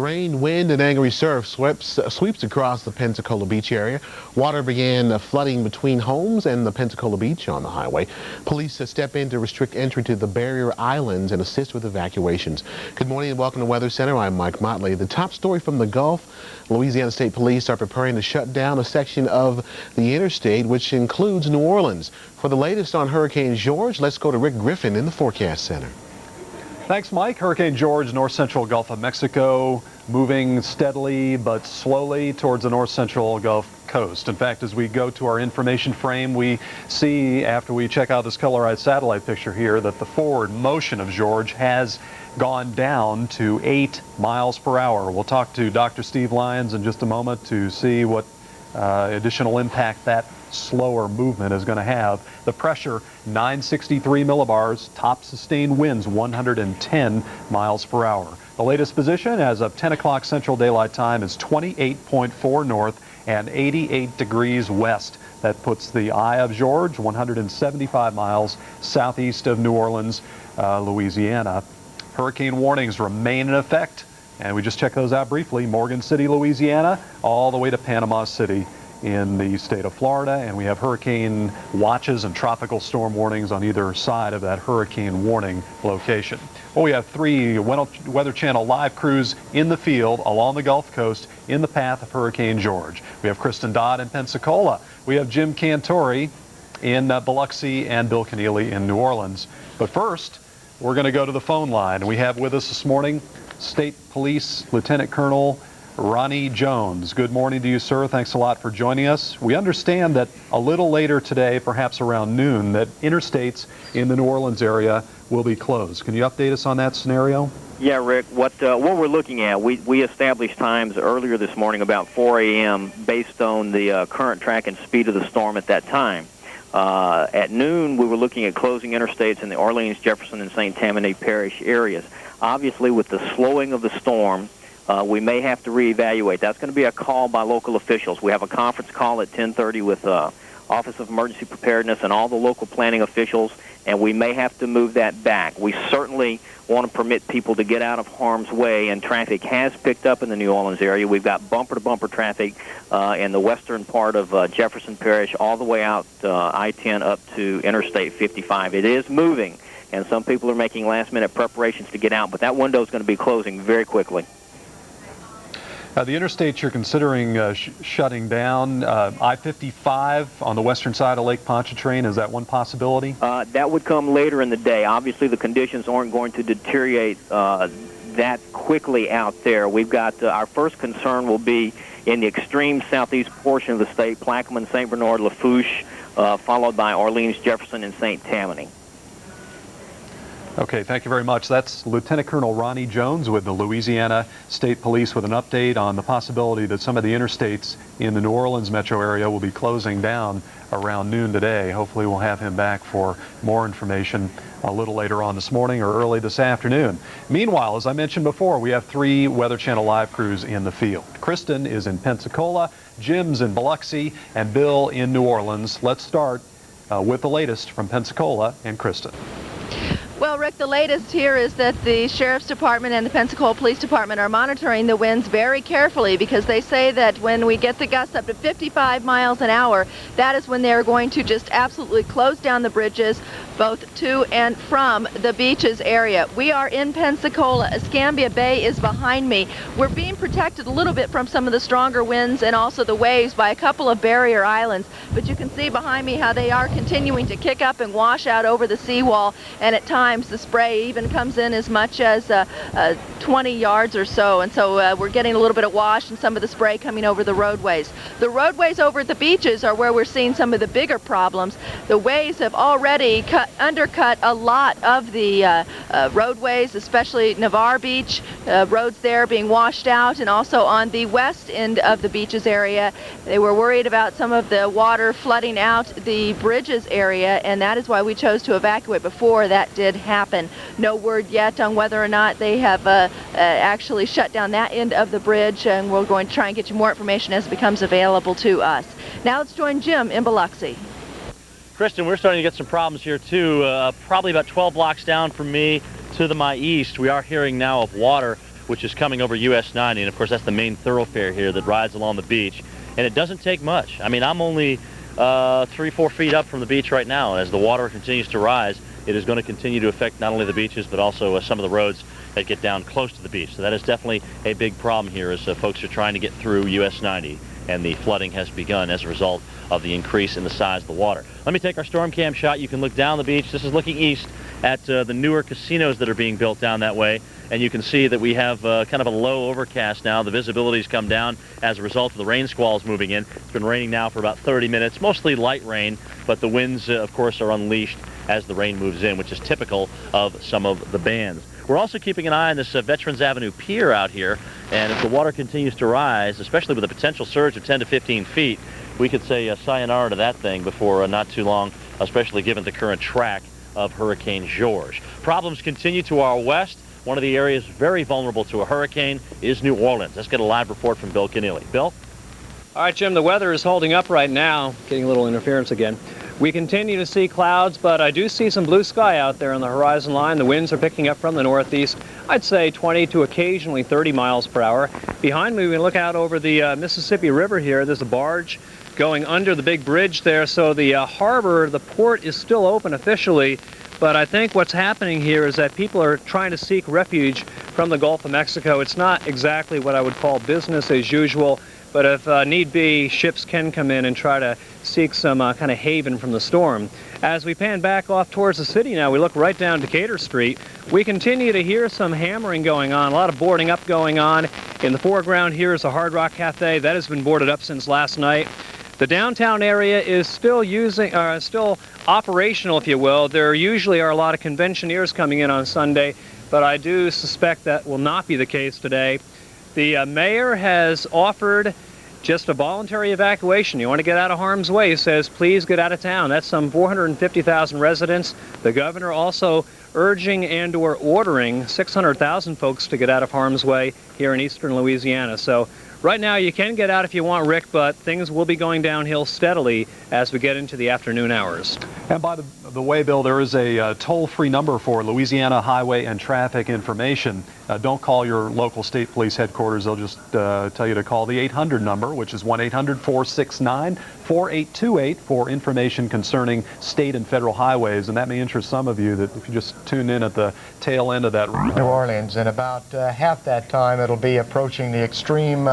Rain, wind, and angry surf sweeps across the Pensacola Beach area. Water began flooding between homes and the Pensacola Beach on the highway. Police step in to restrict entry to the barrier islands and assist with evacuations. Good morning and welcome to Weather Center. I'm Mike Motley. The top story from the Gulf. Louisiana State Police are preparing to shut down a section of the interstate, which includes New Orleans. For the latest on Hurricane George, let's go to Rick Griffin in the Forecast Center. Thanks, Mike. Hurricane George, north central Gulf of Mexico, moving steadily but slowly towards the north central Gulf Coast. In fact, as we go to our information frame, we see, after we check out this colorized satellite picture here, that the forward motion of George has gone down to 8 miles per hour. We'll talk to Dr. Steve Lyons in just a moment to see what additional impact that slower movement is going to have. The pressure 963 millibars, top sustained winds 110 miles per hour. The latest position as of 10 o'clock Central Daylight Time is 28.4 north and 88 degrees west. That puts the eye of George 175 miles southeast of New Orleans, Louisiana. Hurricane warnings remain in effect, and we just checked those out briefly. Morgan City, Louisiana, all the way to Panama City in the state of Florida, and we have hurricane watches and tropical storm warnings on either side of that hurricane warning location. Well, we have 3 Weather Channel live crews in the field along the Gulf Coast in the path of Hurricane George. We have Kristen Dodd in Pensacola. We have Jim Cantori in Biloxi and Bill Keneally in New Orleans. But first, we're going to go to the phone line. We have with us this morning State Police Lieutenant Colonel Ronnie Jones. Good morning to you, sir. Thanks a lot for joining us. We understand that a little later today, perhaps around noon, that interstates in the New Orleans area will be closed. Can you update us on that scenario? Yeah, Rick. What we're looking at, we established times earlier this morning about 4 a.m. based on the current track and speed of the storm at that time. At noon, we were looking at closing interstates in the Orleans, Jefferson, and St. Tammany Parish areas. Obviously, with the slowing of the storm, we may have to reevaluate. That's going to be a call by local officials. We have a conference call at 10:30 with Office of Emergency Preparedness and all the local planning officials, and we may have to move that back. We certainly want to permit people to get out of harm's way, and traffic has picked up in the New Orleans area. We've got bumper-to-bumper traffic in the western part of Jefferson Parish all the way out I-10 up to Interstate 55. It is moving, and some people are making last-minute preparations to get out, but that window is going to be closing very quickly. The interstates you're considering shutting down, I-55 on the western side of Lake Pontchartrain, is that one possibility? That would come later in the day. Obviously, the conditions aren't going to deteriorate that quickly out there. We've got our first concern will be in the extreme southeast portion of the state, Plaquemine, St. Bernard, Lafourche, followed by Orleans, Jefferson, and St. Tammany. Okay, thank you very much. That's Lieutenant Colonel Ronnie Jones with the Louisiana State Police with an update on the possibility that some of the interstates in the New Orleans metro area will be closing down around noon today. Hopefully we'll have him back for more information a little later on this morning or early this afternoon. Meanwhile, as I mentioned before, we have 3 Weather Channel live crews in the field. Kristen is in Pensacola, Jim's in Biloxi, and Bill in New Orleans. Let's start with the latest from Pensacola and Kristen. Well, Rick, the latest here is that the Sheriff's Department and the Pensacola Police Department are monitoring the winds very carefully because they say that when we get the gusts up to 55 miles an hour, that is when they're going to just absolutely close down the bridges both to and from the beaches area. We are in Pensacola. Escambia Bay is behind me. We're being protected a little bit from some of the stronger winds and also the waves by a couple of barrier islands, but you can see behind me how they are continuing to kick up and wash out over the seawall, and at times the spray even comes in as much as 20 yards or so, and so we're getting a little bit of wash and some of the spray coming over the roadways. The roadways over at the beaches are where we're seeing some of the bigger problems. The waves have already undercut a lot of the roadways, especially Navarre Beach, roads there being washed out, and also on the west end of the beaches area. They were worried about some of the water flooding out the bridges area, and that is why we chose to evacuate before that did happen. No word yet on whether or not they have actually shut down that end of the bridge, and we're going to try and get you more information as it becomes available to us. Now let's join Jim in Biloxi. Kristen, we're starting to get some problems here too. Probably about 12 blocks down from me to my east, we are hearing now of water which is coming over US 90, and of course that's the main thoroughfare here that rides along the beach. And it doesn't take much. I mean, I'm only 3-4 feet up from the beach right now, and as the water continues to rise, it is going to continue to affect not only the beaches but also some of the roads that get down close to the beach. So that is definitely a big problem here as folks are trying to get through US 90, and the flooding has begun as a result of the increase in the size of the water. Let me take our storm cam shot. You can look down the beach. This is looking east at the newer casinos that are being built down that way, and you can see that we have kind of a low overcast now. The visibility's come down as a result of the rain squalls moving in. It's been raining now for about 30 minutes, mostly light rain, but the winds, of course, are unleashed as the rain moves in, which is typical of some of the bands. We're also keeping an eye on this Veterans Avenue pier out here, and if the water continues to rise, especially with a potential surge of 10 to 15 feet, we could say sayonara to that thing before not too long, especially given the current track of Hurricane George. Problems continue to our west. One of the areas very vulnerable to a hurricane is New Orleans. Let's get a live report from Bill Keneally. Bill? All right, Jim, the weather is holding up right now. Getting a little interference again. We continue to see clouds, but I do see some blue sky out there on the horizon line. The winds are picking up from the northeast. I'd say 20 to occasionally 30 miles per hour. Behind me, we look out over the Mississippi River here. There's a barge going under the big bridge there, so the harbor, the port is still open officially, but I think what's happening here is that people are trying to seek refuge from the Gulf of Mexico. It's not exactly what I would call business as usual, but if need be, ships can come in and try to seek some kind of haven from the storm. As we pan back off towards the city now, we look right down Decatur Street. We continue to hear some hammering going on, a lot of boarding up going on. In the foreground here is a Hard Rock Cafe. That has been boarded up since last night. The downtown area is still still operational, if you will. There usually are a lot of conventioneers coming in on Sunday, but I do suspect that will not be the case today. The mayor has offered just a voluntary evacuation. You want to get out of harm's way, he says, please get out of town. That's some 450,000 residents. The governor also urging and or ordering 600,000 folks to get out of harm's way here in eastern Louisiana. So right now you can get out if you want, Rick, but things will be going downhill steadily as we get into the afternoon hours. And by the way, Bill, there is a toll-free number for Louisiana highway and traffic information. Don't call your local state police headquarters. They'll just tell you to call the 800 number, which is 1-800-469-4828 for information concerning state and federal highways. And that may interest some of you that if you just tune in at the tail end of that. New Orleans, and about half that time it'll be approaching the extreme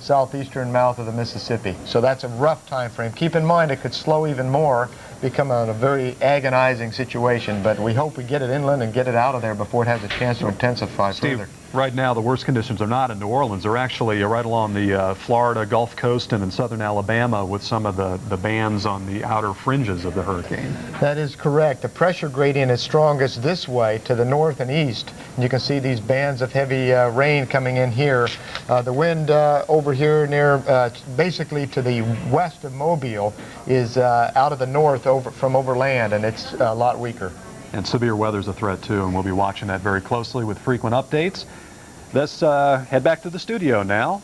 southeastern mouth of the Mississippi. So that's a rough time frame. Keep in mind it could slow even more, become a very agonizing situation, but we hope we get it inland and get it out of there before it has a chance to intensify further. Right now the worst conditions are not in New Orleans. They're actually right along the Florida Gulf Coast and in southern Alabama with some of the bands on the outer fringes of the hurricane. That is correct. The pressure gradient is strongest this way to the north and east. And you can see these bands of heavy rain coming in here. The wind over here near basically to the west of Mobile is out of the north from overland, and it's a lot weaker. And severe weather is a threat too, and we'll be watching that very closely with frequent updates. Let's head back to the studio now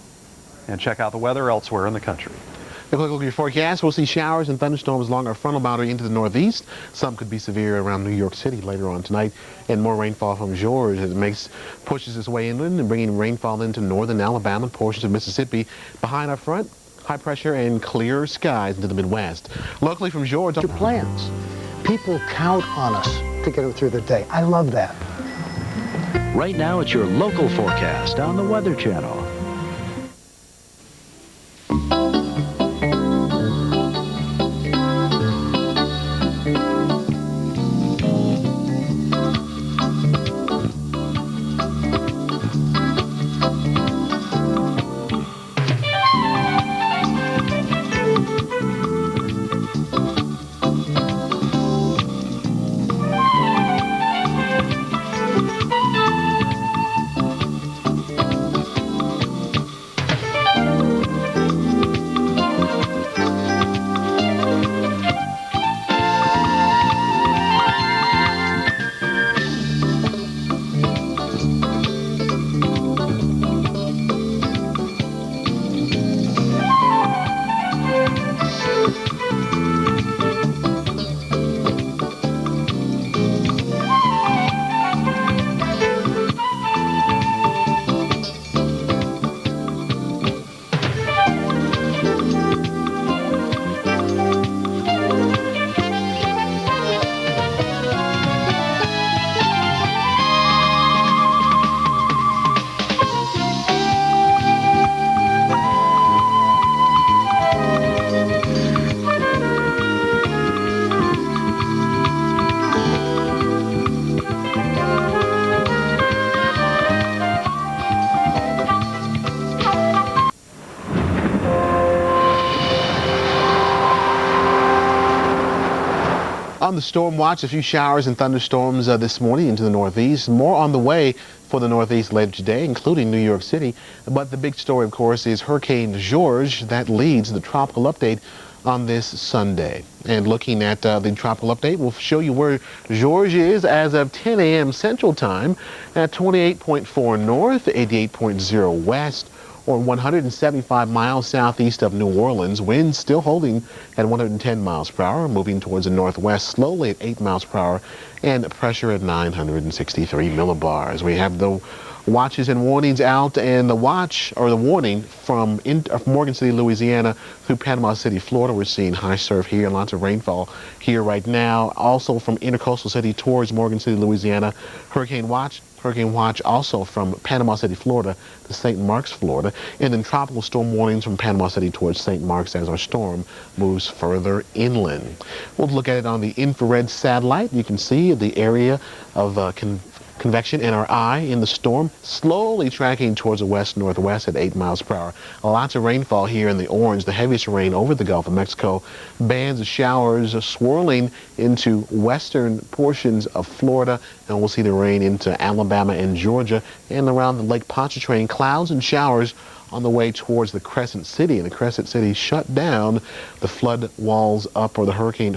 and check out the weather elsewhere in the country. A quick look at your forecast. We'll see showers and thunderstorms along our frontal boundary into the northeast. Some could be severe around New York City later on tonight, and more rainfall from George as it pushes its way inland and bringing rainfall into northern Alabama and portions of Mississippi. Behind our front, high pressure and clear skies into the Midwest. Locally from George. Your plans. People count on us to get it through the day. I love that. Right now, it's your local forecast on the Weather Channel. On the storm watch, a few showers and thunderstorms this morning into the northeast. More on the way for the northeast later today, including New York City. But the big story, of course, is Hurricane George that leads the tropical update on this Sunday. And looking at the tropical update, we'll show you where George is as of 10 a.m. Central Time at 28.4 north, 88.0 west, or 175 miles southeast of New Orleans. Winds still holding at 110 miles per hour, moving towards the northwest slowly at 8 miles per hour, and pressure at 963 millibars. We have the watches and warnings out, and the watch or the warning from Morgan City, Louisiana through Panama City, Florida. We're seeing high surf here, lots of rainfall here right now. Also from Intercoastal City towards Morgan City, Louisiana, Hurricane watch also from Panama City, Florida to St. Marks, Florida, and then tropical storm warnings from Panama City towards St. Marks as our storm moves further inland. We'll look at it on the infrared satellite. You can see the area of convection in our eye in the storm, slowly tracking towards the west-northwest at 8 miles per hour. Lots of rainfall here in the orange, the heaviest rain over the Gulf of Mexico. Bands of showers swirling into western portions of Florida, and we'll see the rain into Alabama and Georgia and around the Lake Pontchartrain. Clouds and showers on the way towards the Crescent City, and the Crescent City shut down the flood walls up for the hurricane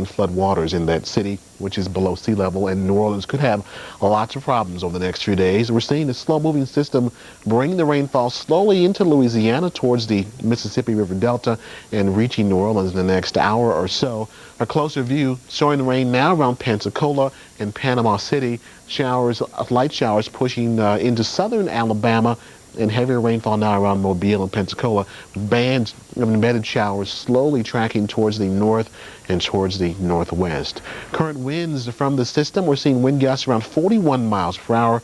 flood waters in that city, which is below sea level, and New Orleans could have lots of problems over the next few days. We're seeing the slow-moving system bring the rainfall slowly into Louisiana towards the Mississippi River Delta and reaching New Orleans in the next hour or so. A closer view showing the rain now around Pensacola and Panama City. Showers, light showers pushing into southern Alabama, and heavier rainfall now around Mobile and Pensacola. Bands of embedded showers slowly tracking towards the north and towards the northwest. Current winds from the system, we're seeing wind gusts around 41 miles per hour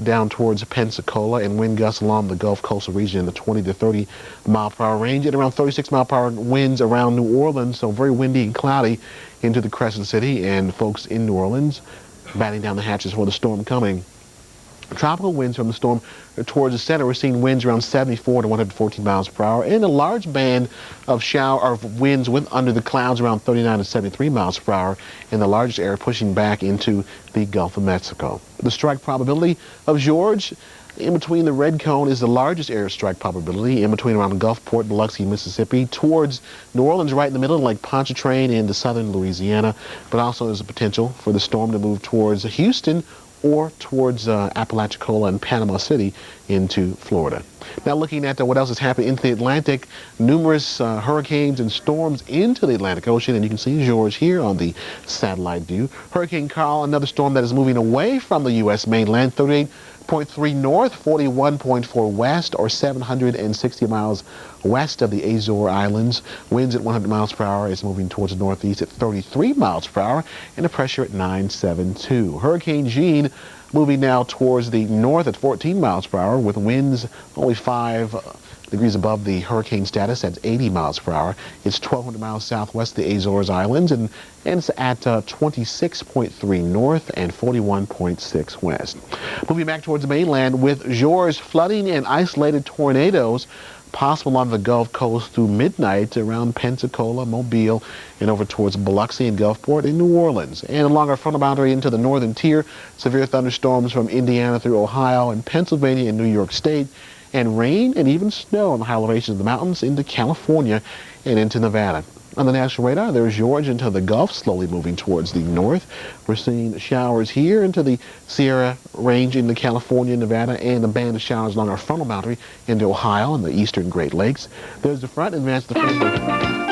down towards Pensacola, and wind gusts along the Gulf coastal region in the 20 to 30 mile per hour range, and around 36 mile per hour winds around New Orleans, so very windy and cloudy into the Crescent City, and folks in New Orleans batting down the hatches for the storm coming. Tropical winds from the storm towards the center. We're seeing winds around 74 to 114 miles per hour, and a large band of winds with under the clouds around 39 to 73 miles per hour, and the largest area pushing back into the Gulf of Mexico. The strike probability of George, in between the red cone, is the largest area of strike probability, in between around Gulfport, Biloxi, Mississippi, towards New Orleans, right in the middle, like Pontchartrain into southern Louisiana, but also there's a potential for the storm to move towards Houston or towards Apalachicola and Panama City into Florida. Now looking at what else is happening into the Atlantic, numerous hurricanes and storms into the Atlantic Ocean, and you can see George here on the satellite view. Hurricane Karl, another storm that is moving away from the U.S. mainland, 38.3 north, 41.4 west, or 760 miles west of the Azores Islands. Winds at 100 miles per hour. Is moving towards the northeast at 33 miles per hour, and the pressure at 972. Hurricane Jeanne moving now towards the north at 14 miles per hour with winds only 5 degrees above the hurricane status at 80 miles per hour. It's 1,200 miles southwest of the Azores Islands and ends at 26.3 north and 41.6 west. Moving back towards the mainland with George, flooding and isolated tornadoes possible on the Gulf Coast through midnight around Pensacola, Mobile, and over towards Biloxi and Gulfport in New Orleans. And along our frontal boundary into the northern tier, severe thunderstorms from Indiana through Ohio and Pennsylvania and New York State, and rain and even snow on the high elevations of the mountains into California and into Nevada. On the national radar, there's George into the Gulf, slowly moving towards the north. We're seeing showers here into the Sierra Range into California, Nevada, and a band of showers along our frontal boundary into Ohio and the eastern Great Lakes. There's the front, advance the front.